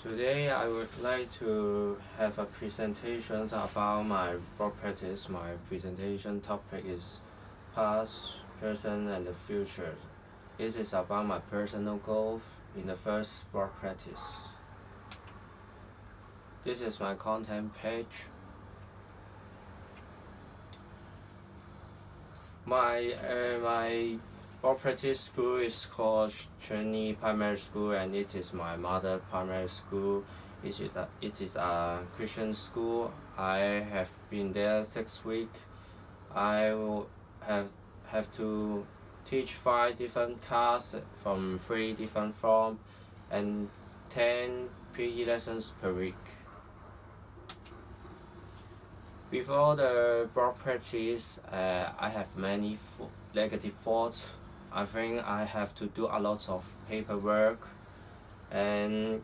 Today I would like to have a presentation about my blog practice. My presentation topic is past, present, and the future. This is about my personal goals in the first blog practice. This is my content page. My blog practice school is called Chunyi Primary School, and it is my mother primary school. It is a Christian school. I have been there 6 weeks. I will have to teach 5 different classes from 3 different forms and 10 PE lessons per week. Before the blog practice, I have many negative thoughts. I think I have to do a lot of paperwork, and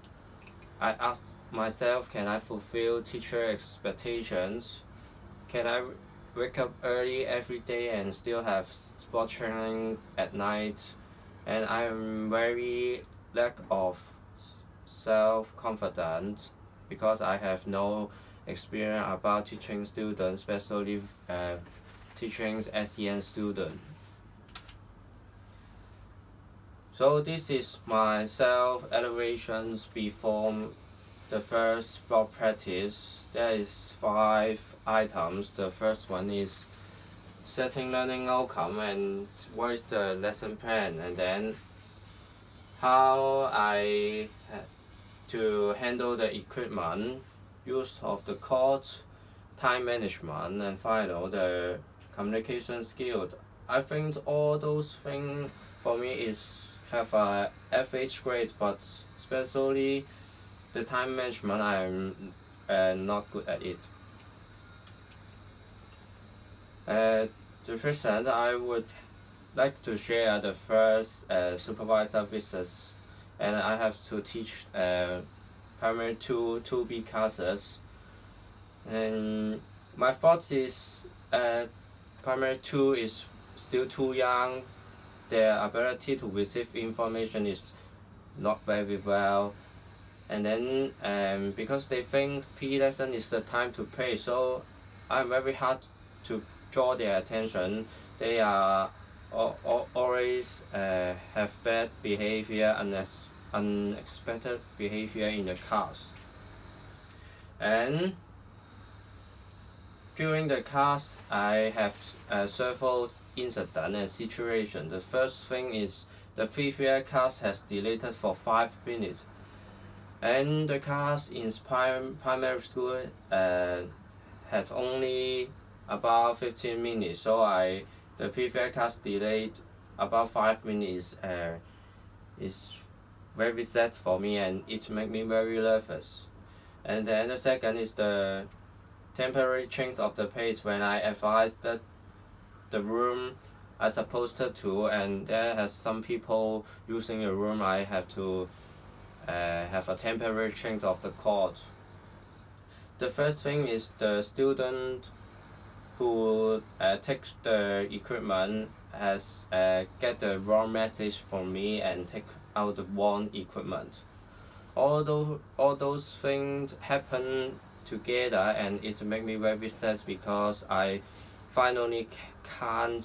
I asked myself, can I fulfill teacher expectations? Can I wake up early every day and still have sport training at night? And I am very lack of self-confidence because I have no experience about teaching students, especially teaching SEN students. So this is my self-evaluations before the first blog practice. There is 5 items. The first one is setting learning outcome and what is the lesson plan, and then how I had to handle the equipment, use of the course, time management, and finally the communication skills. I think all those things for me is have a FH grade, but especially the time management I'm not good at it. To present, I would like to share the first supervisor visits, and I have to teach primary 2B classes. And my thought is primary 2 is still too young. Their ability to receive information is not very well. And then because they think PE lesson is the time to play, so I'm very hard to draw their attention. They are always have bad behavior and unexpected behavior in the class. And during the class, I have several incidents and situations. The first thing is the previous class has delayed for 5 minutes, and the class in primary school has only about 15 minutes. So the previous class delayed about 5 minutes. Is very sad for me, and it makes me very nervous. And then the second is the temporary change of the pace when I advised that the room I supposed to, and there has some people using the room. I have to have a temporary change of the court. The first thing is the student who takes the equipment has get the wrong message from me and take out the wrong equipment. All those things happen together, and it makes me very sad because I finally can't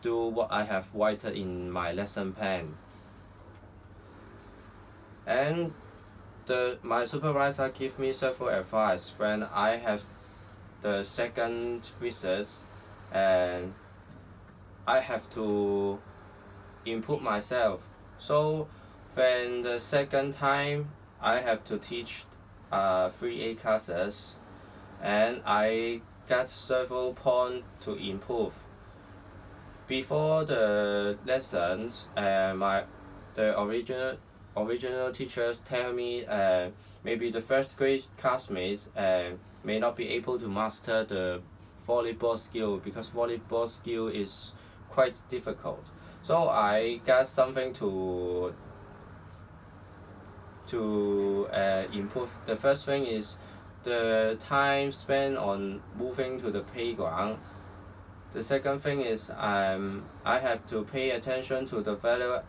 do what I have written in my lesson plan. And my supervisor gave me several advice when I have the second visit, and I have to improve myself. So when the second time I have to teach 3A classes, and I got several points to improve. Before the lessons, the original teachers tell me maybe the first grade classmates may not be able to master the volleyball skill because volleyball skill is quite difficult. So I got something to improve. The first thing is the time spent on moving to the playground. The second thing is I have to pay attention to the value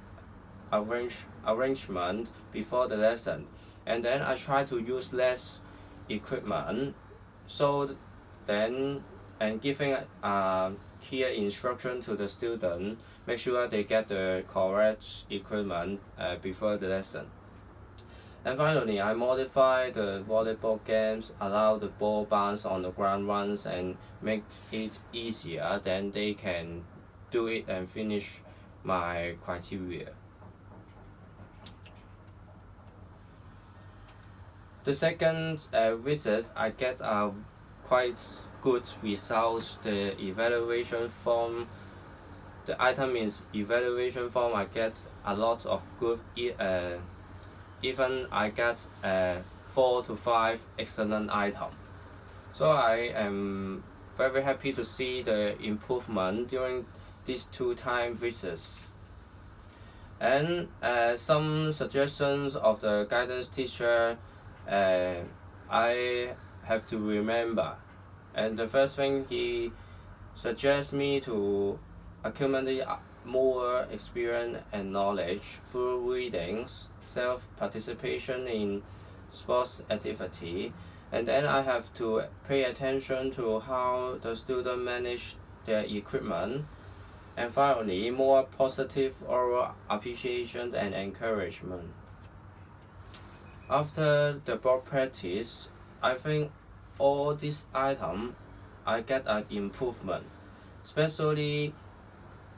arrangement before the lesson, and then I try to use less equipment. So then and giving clear instruction to the student, make sure they get the correct equipment before the lesson. And finally, I modify the volleyball games, allow the ball bounce on the ground once and make it easier, then they can do it and finish my criteria. The second visit, I get quite good results. The evaluation form, the item is evaluation form, I get a lot of good, even I get 4 to 5 excellent items. So I am very happy to see the improvement during these 2 time visits. And some suggestions of the guidance teacher I have to remember. And the first thing, he suggests me to accumulate more experience and knowledge through readings, self-participation in sports activity, and then I have to pay attention to how the student manage their equipment, and finally more positive oral appreciation and encouragement. After the board practice, I think all these items I get an improvement, especially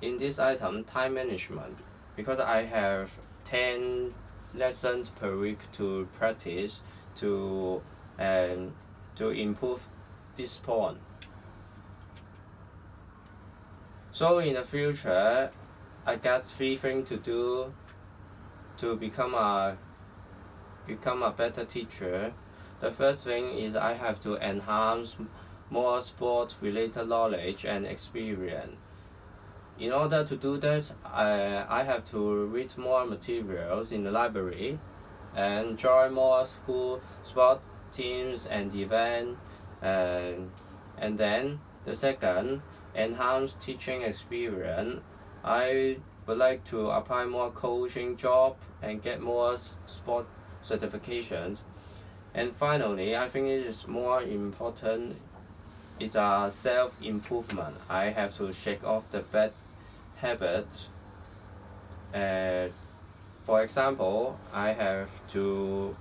in this item time management, because I have 10 lessons per week to practice to improve this point. So in the future, I got 3 things to do to become a better teacher. The first thing is I have to enhance more sport-related knowledge and experience. In order to do that, I have to read more materials in the library and join more school sport teams and events. And then the second, enhance teaching experience. I would like to apply more coaching job and get more sport certifications. And finally, I think it is more important, it's a self-improvement. I have to shake off the bad habits. For example, I have to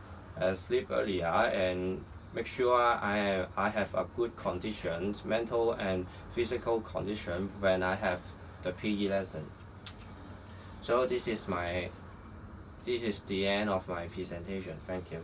sleep earlier and make sure I have a good condition, mental and physical condition when I have the PE lesson. So this is the end of my presentation. Thank you.